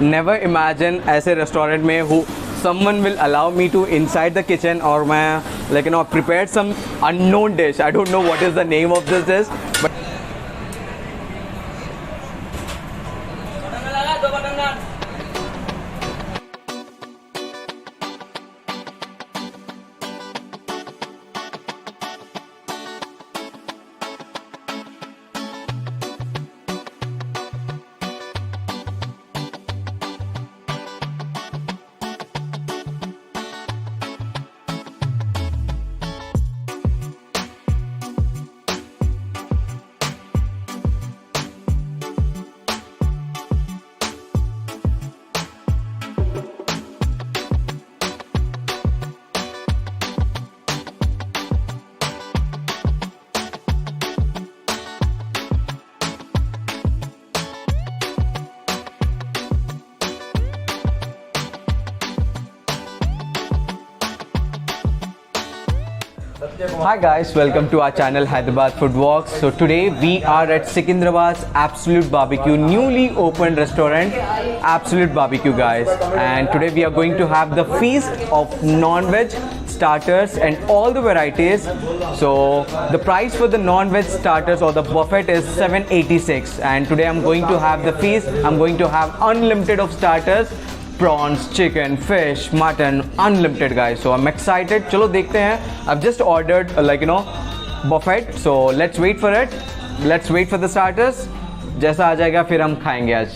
never imagine ऐसे restaurant में who someone will allow me to inside the kitchen और मैं like you know prepared some unknown dish. I don't know what is the name of this dish, but Hi guys, welcome to our channel Hyderabad Food Walks. So today we are at Secunderabad's Absolute Barbecue, newly opened restaurant, Absolute Barbecue guys. And today we are going to have the feast of non-veg starters and all the varieties. So the price for the non-veg starters or the buffet is 786. And today I'm going to have the feast. I'm going to have unlimited of starters. Prawns, chicken, fish, mutton, unlimited guys. So I'm excited. चलो देखते हैं. I've just ordered buffet. So let's wait for it. Let's wait for the starters. जैसा आ जाएगा फिर हम खाएंगे आज.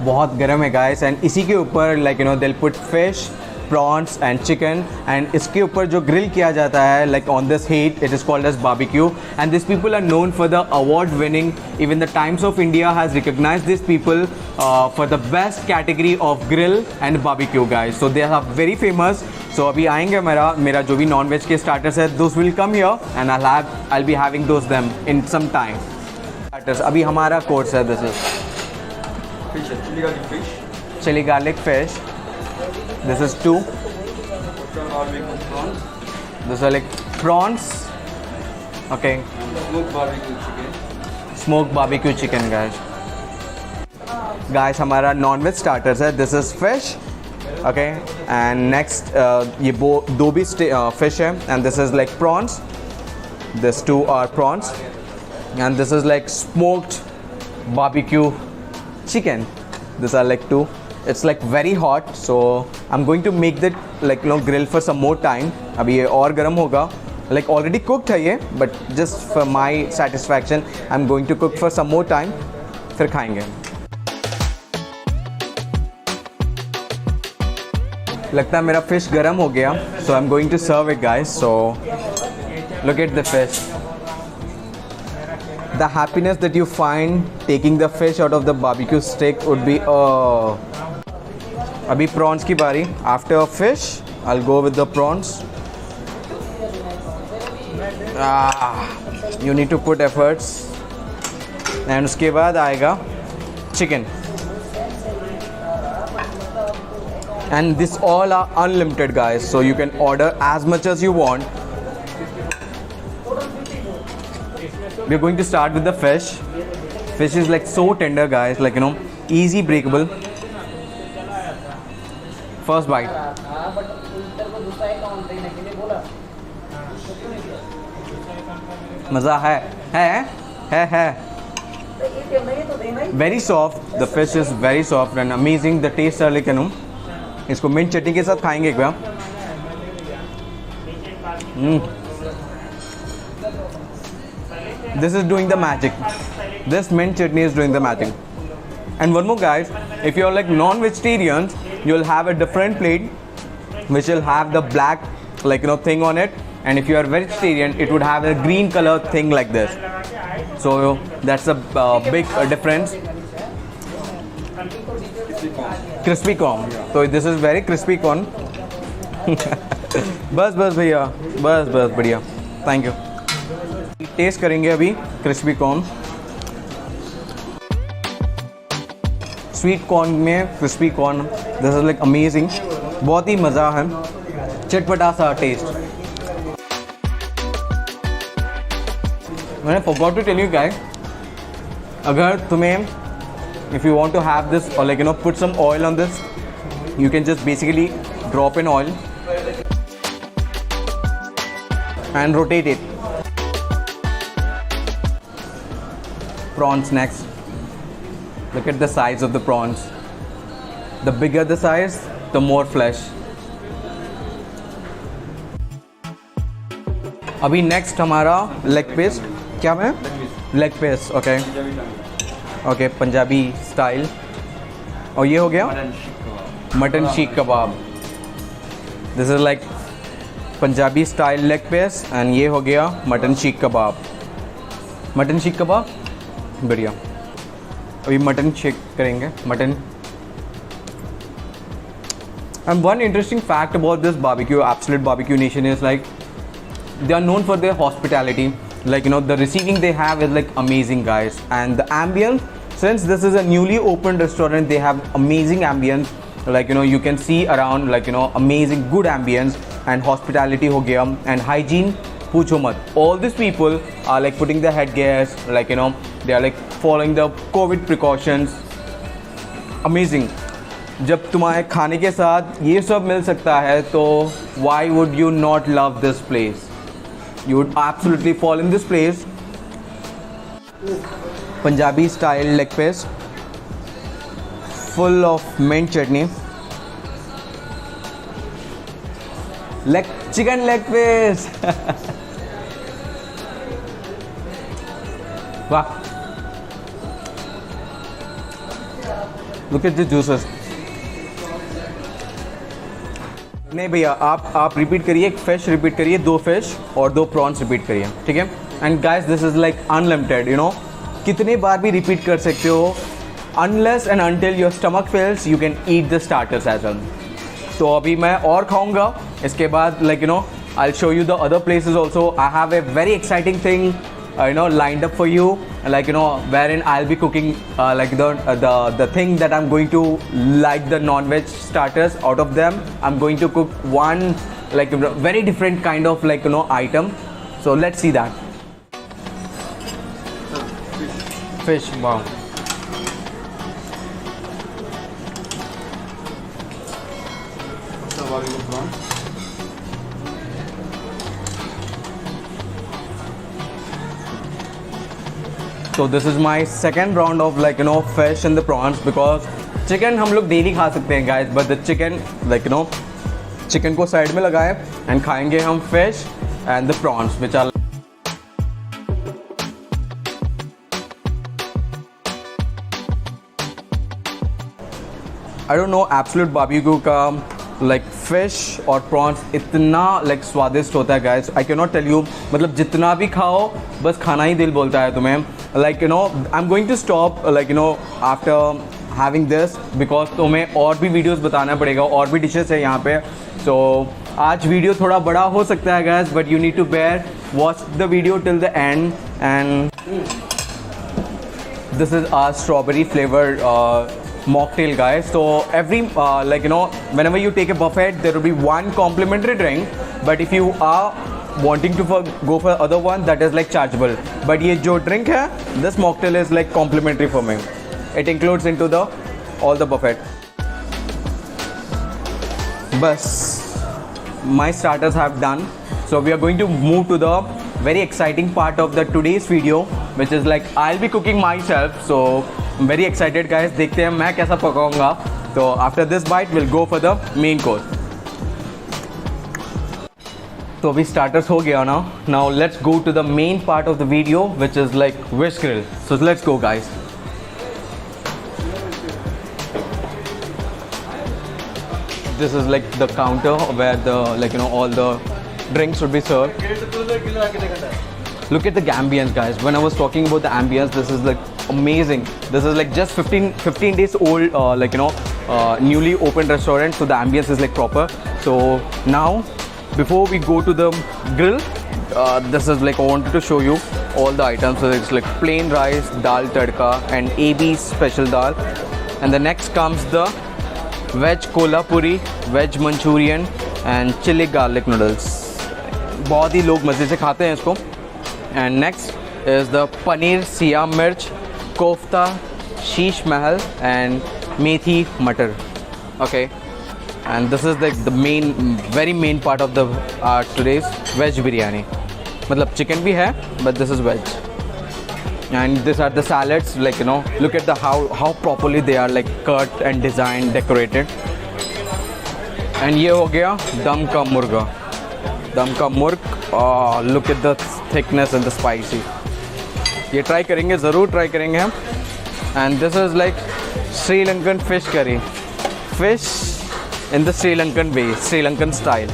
बहुत गर्म है guys and इसी के ऊपर they'll put fish, prawns and chicken and इसके ऊपर जो grill किया जाता है on this heat, it is called as barbecue, and these people are known for the award winning. Even the Times of India has recognized these people for the best category of grill and barbecue guys. So they are very famous. So अभी आएंगे मेरा जो भी non-veg के starters है, those will come here and I'll be having those them in some time. Starters अभी हमारा course है. This is Fish, chili garlic fish. Chili garlic fish. This is 2. Prawns. These are like prawns. Okay. Smoked barbecue chicken. Smoked barbecue chicken guys. Guys हमारा non-veg starters है. This is fish. Okay. And next ये दो भी fish है. And this is like prawns. These two are prawns. And this is like smoked barbecue chicken. These are like 2. It's like very hot, so I'm going to make that grill for some more time. अभी ये और गर्म होगा. Like already cooked है ये, but just for my satisfaction, I'm going to cook for some more time. फिर खाएंगे. लगता है मेरा fish गर्म हो गया, so I'm going to serve it guys. So look at the fish. The happiness that you find taking the fish out of the barbecue stick would be अभी prawns की बारी. After fish, I'll go with the prawns. You need to put efforts. And उसके बाद आएगा chicken. And this all are unlimited guys, so you can order as much as you want. We're going to start with the fish. Fish is like so tender guys, easy breakable. First bite. मज़ा है. Very soft. The fish is very soft and amazing. The taste are इसको mint चटनी के साथ खाएंगे एक बार. This is doing the magic. This mint chutney is doing the magic. And one more guys, if you're like non-vegetarians, you'll have a different plate which will have the black thing on it, and if you are vegetarian it would have a green color thing like this. So that's a big difference. Crispy corn. So this is very crispy corn. बस भैया, बस बढ़िया. Thank you. Test करेंगे अभी crispy corn. Sweet corn में crispy corn, this is like amazing. बहुत ही मज़ा है, चटपटा सा टेस्ट. मैंने forgot to tell you guys, अगर तुम्हें if you want to have this or like put some oil on this, you can just basically drop in oil and rotate it. Prawns next. Look at the size of the prawns. The bigger the size, the more flesh. अभी next हमारा leg piece, क्या है? Leg piece, okay okay, Punjabi style. और ये हो गया mutton seekh kebab. This is like Punjabi style leg piece and ये हो गया मटन शीख कबाब. मटन शीख कबाब बढ़िया. अभी मटन शेक करेंगे, mutton. And one interesting fact about this barbecue, Absolute Barbecue Nation, is like they are known for their hospitality. Like the receiving they have is like amazing, guys. And the ambience, since this is a newly opened restaurant, they have amazing ambience. Like you can see around like amazing good ambience and hospitality ho gaya, and hygiene पूछो मत. All these people are like putting their headgears, like they are like following the COVID precautions. Amazing. जब तुम्हारे खाने के साथ ये सब मिल सकता है तो why would you not love this place? You would absolutely fall in this place. Punjabi style leg piece, full of mint chutney. Chicken leg piece. Wow. Look at the juices. नहीं भैया, आप रिपीट करिए. एक fish repeat करिए, 2 fish और 2 prawns repeat करिए, ठीक है? And guys, this is like unlimited. कितने बार भी रिपीट कर सकते हो. Unless and until your stomach fails, you can eat the starters as well. तो अभी मैं और खाऊंगा. इसके बाद like I will show you the other places also. I have a very exciting thing lined up for you, like wherein I'll be cooking like the thing that I'm going to like the non-veg starters. Out of them, I'm going to cook one like very different kind of like item. So let's see that. Fish. Wow. So this is my second round of like fish and the prawns, because chicken हम लोग daily खा सकते हैं guys, but the chicken like chicken को side में लगाए and खाएंगे हम fish and the prawns which are I don't know, Absolute Barbecue का like fish और prawns इतना like स्वादिष्ट होता है guys. I cannot tell you, मतलब जितना भी खाओ बस खाना ही दिल बोलता है तुम्हें. Like I'm going to stop like after having this, because तुम्हें और भी वीडियोस बताना पड़ेगा, और भी डिशेस है यहाँ पे. So आज वीडियो थोड़ा बड़ा हो सकता है guys, but you need to bear, watch the video till the end. And this is our strawberry flavored mocktail guys. So every like whenever you take a buffet, there will be one complimentary drink, but if you are wanting to go for other one, that is like chargeable. But ये जो drink है, this mocktail is like complimentary for me. It includes into the all the buffet. बस my starters have done. So we are going to move to the very exciting part of the today's video, which is like I'll be cooking myself. So I'm very excited guys. देखते हैं मैं कैसा पकाऊंगा. So after this bite, we'll go for the main course. तो अभी starters हो गया ना. Now let's go to the main part of the video, which is like Wish Grill. So let's go guys. This is like the counter where the like all the drinks would be served. Look at the ambience guys. When I was talking about the ambience, this is like amazing. This is like just 15 days old like newly opened restaurant, so the ambience is like proper. So now before we go to the grill, this is like I wanted to show you all the items. So it's like plain rice, dal tadka and AB special dal. And the next comes the veg kolhapuri, veg manchurian and chili garlic noodles. बहुत ही लोग मज़े से खाते हैं इसको. And next is the paneer Siam mirch, kofta, sheesh mahal, and methi matar. Okay, and this is like the main, very main part of the today's veg biryani. मतलब chicken भी है, but this is veg. And these are the salads, like you know, look at the how properly they are like cut and designed, decorated. And ये हो गया दम का मुर्गा. दम का मुर्ग. Oh, look at the thickness and the spicy. ये try करेंगे, ज़रूर try करेंगे हम. And this is like Sri Lankan fish curry. Fish in the Sri Lankan way, Sri Lankan style.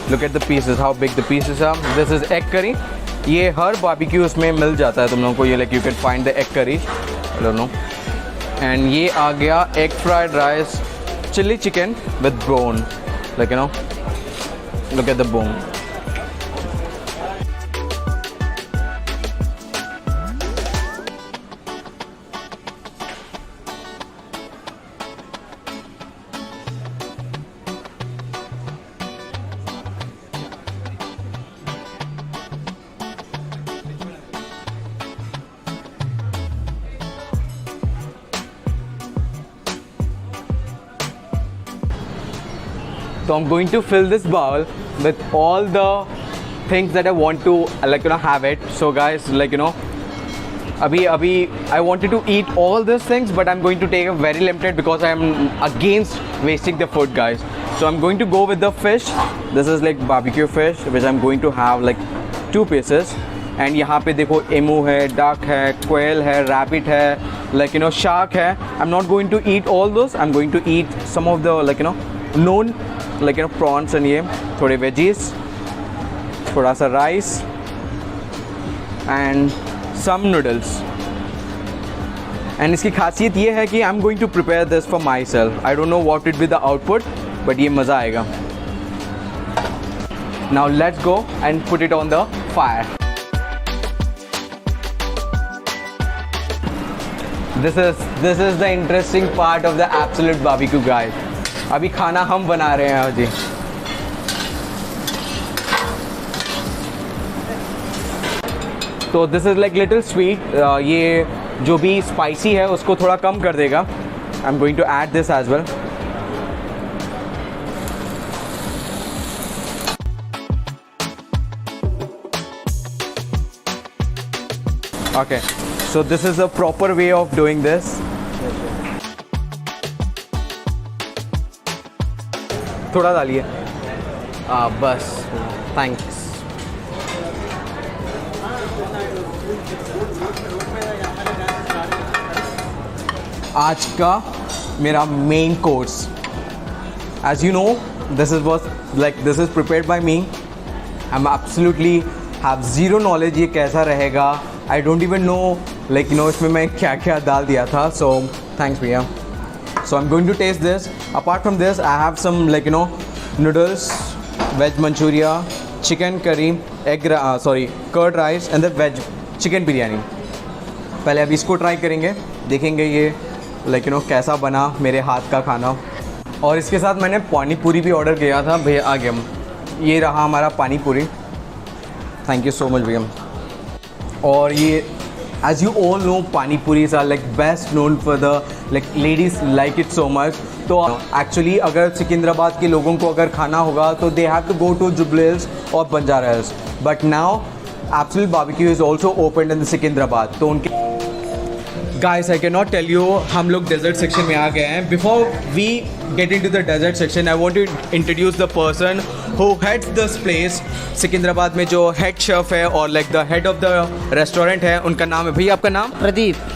Look at the pieces, how big the pieces are. This is egg curry. ये हर barbecues में मिल जाता है तुम लोगों को. ये like you can find the egg curry. I don't know. And ये आ गया egg fried rice, chili chicken with bone. Like you know, look at the bone. So I'm going to fill this bowl with all the things that I want to like you know have it. So guys, like you know, abhi I wanted to eat all these things, but I'm going to take a very limited because I'm against wasting the food, guys. So I'm going to go with the fish. This is like barbecue fish, which I'm going to have like 2 pieces. And यहाँ पे देखो emu है, duck है, quail है, rabbit है, like you know shark है. I'm not going to eat all those. I'm going to eat some of the like you know known like you know prawns and ये थोड़े veggies, थोड़ा सा rice and some noodles. And इसकी खासियत ये है कि I'm going to prepare this for myself. I don't know what would be the output, but ये मज़ा आएगा. Now let's go and put it on the fire. This is the interesting part of the absolute barbecue, guys. अभी खाना हम बना रहे हैं जी. तो this is like little sweet. ये जो भी spicy है उसको थोड़ा कम कर देगा. I'm going to add this as well. Okay, so this is the proper way of doing this. थोड़ा डालिए. बस. Thanks. आज का मेरा main course. As you know, this is prepared by me. I'm absolutely have zero knowledge ये कैसा रहेगा. I don't even know like you know इसमें मैं क्या क्या डाल दिया था. So thanks भैया. So I'm going to taste this. Apart from this, I have some like you know noodles, veg manchuria, chicken curry, curd rice and the veg chicken biryani. पहले अभी इसको ट्राई करेंगे, देखेंगे ये like you know कैसा बना मेरे हाथ का खाना. और इसके साथ मैंने पानी पूरी भी ऑर्डर किया था भैया. आ गया. ये रहा हमारा पानी पूरी. थैंक यू सो मच भैया. और ये as you all know pani puris are like best known for the like ladies like it so much. तो actually अगर सिकंदराबाद के लोगों को अगर खाना होगा तो they have to go to Jubilee Hills or Banjara Hills. But now Absolute Barbecue is also opened in the Secunderabad. तो उनके Guys, I cannot tell you हम लोग desert section में आ गए हैं. Before we get into the desert section, I want to introduce the person who heads this place. Secunderabad में जो head chef है और like the head of the restaurant है, उनका नाम है भैया. आपका नाम?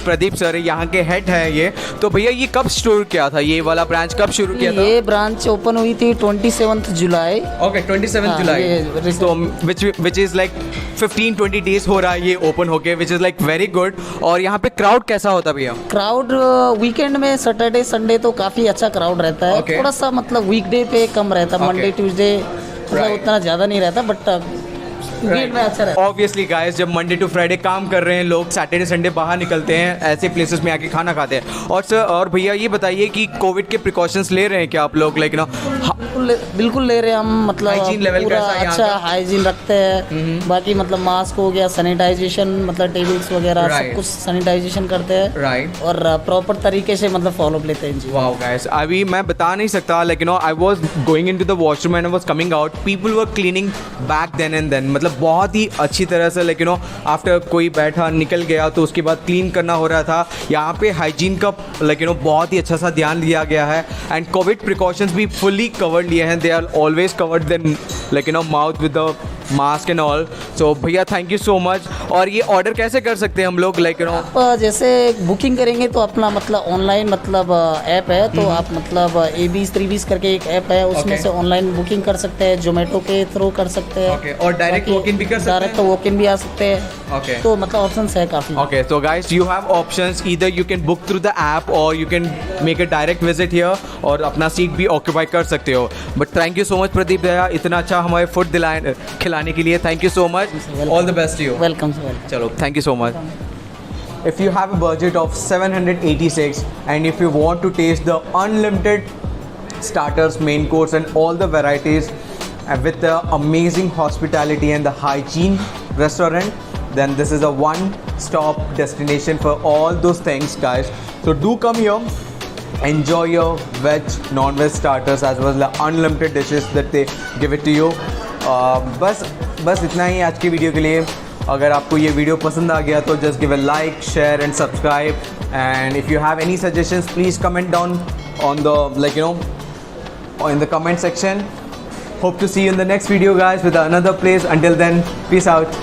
प्रदीप सर यहाँ के head है ये. तो भैया ये कब शुरू किया था, ये वाला ब्रांच कब शुरू किया था? ये ब्रांच ओपन हुई थी 27 जुलाई. Okay, 27 जुलाई. तो which is like 15-20 days हो रहा है ये ओपन होके, which is like very good. और यहाँ पे क्राउड कैसा होता भैया? क्राउड वीकेंड में सैटरडे संडे तो काफ़ी अच्छा क्राउड रहता है. Okay. थोड़ा सा मतलब वीकडे पे कम रहता है. मंडे ट्यूसडे मतलब उतना ज़्यादा नहीं रहता, बट वीकेंड में अच्छा रहता है. ऑब्वियसली गाइस, जब मंडे टू फ्राइडे काम कर रहे हैं लोग, सैटरडे संडे बाहर निकलते हैं, ऐसे प्लेसेस में आके खाना खाते हैं. और सर और भैया ये बताइए कि कोविड के प्रिकॉशंस ले रहे हैं क्या आप लोग? लाइक ना बिल्कुल ले रहे हैं हम, मतलब Hygiene level पूरा कैसा है यहाँ अच्छा का? हाइजीन रखते हैं। बाकी मतलब मास्क हो गया, सैनिटाइजेशन, मतलब टेबल्स वगैरह Right. सब कुछ सैनिटाइजेशन करते हैं Right. और प्रॉपर तरीके से मतलब फॉलो अप लेते हैं जी। Wow guys, अभी मैं बता नहीं सकता, like you know, I was going into the washroom and I was coming out. People were cleaning back then and then. मतलब बहुत ही अच्छी तरह से, like you know, after कोई बैठा निकल गया तो उसके बाद क्लीन करना हो रहा था। यहाँ पे हाइजीन का, like you know, बहुत ही अच्छा सा ध्यान दिया गया है एंड कोविड प्रिकॉशंस भी फुली कवर्ड लिए हैं। They are always covered then, like you know, mouth with the mask and all. So भैया थैंक यू सो मच। और ये ऑर्डर कैसे कर सकते हैं हम लोग, लाइक यू नो? आप जैसे बुकिंग करेंगे तो अपना मतलब ऑनलाइन मतलब ऐप है, तो आप मतलब ABs 3Bs करके एक ऐप है, उसमें Okay. से ऑनलाइन बुकिंग कर सकते हैं, जोमेटो के थ्रू कर सकते हैं। Okay. और direct बाकी walk-in भी कर सकते हैं? डायरेक्ट वॉक इन भी आ सकते हैं। Okay. तो मतलब ऑप्शंस है काफ़ी। Okay, so guys, you have options. Either you can book through the app or you can make a direct visit here और अपना सीट भी ऑक्यूपाई कर सकते हो। But thank you so much Pradeep भैया, इतना अच्छा हमारे फूड खिलाने के लिए। Thank you so much. All the best to you. Welcome से वेलकम। चलो, thank you so much. If you have a budget of 786 and if you want to taste the unlimited starters, main course and all the varieties with the amazing hospitality and the hygiene restaurant, then this is a one-stop destination for all those things, guys. So do come here, enjoy your veg, non-veg starters as well as the unlimited dishes that they give it to you. बस इतना ही आज की video के लिए। अगर आपको ये video पसंद आ गया तो just give a like, share and subscribe, and if you have any suggestions please comment down on the, like you know, in the comment section. Hope to see you in the next video guys with another place. Until then, peace out.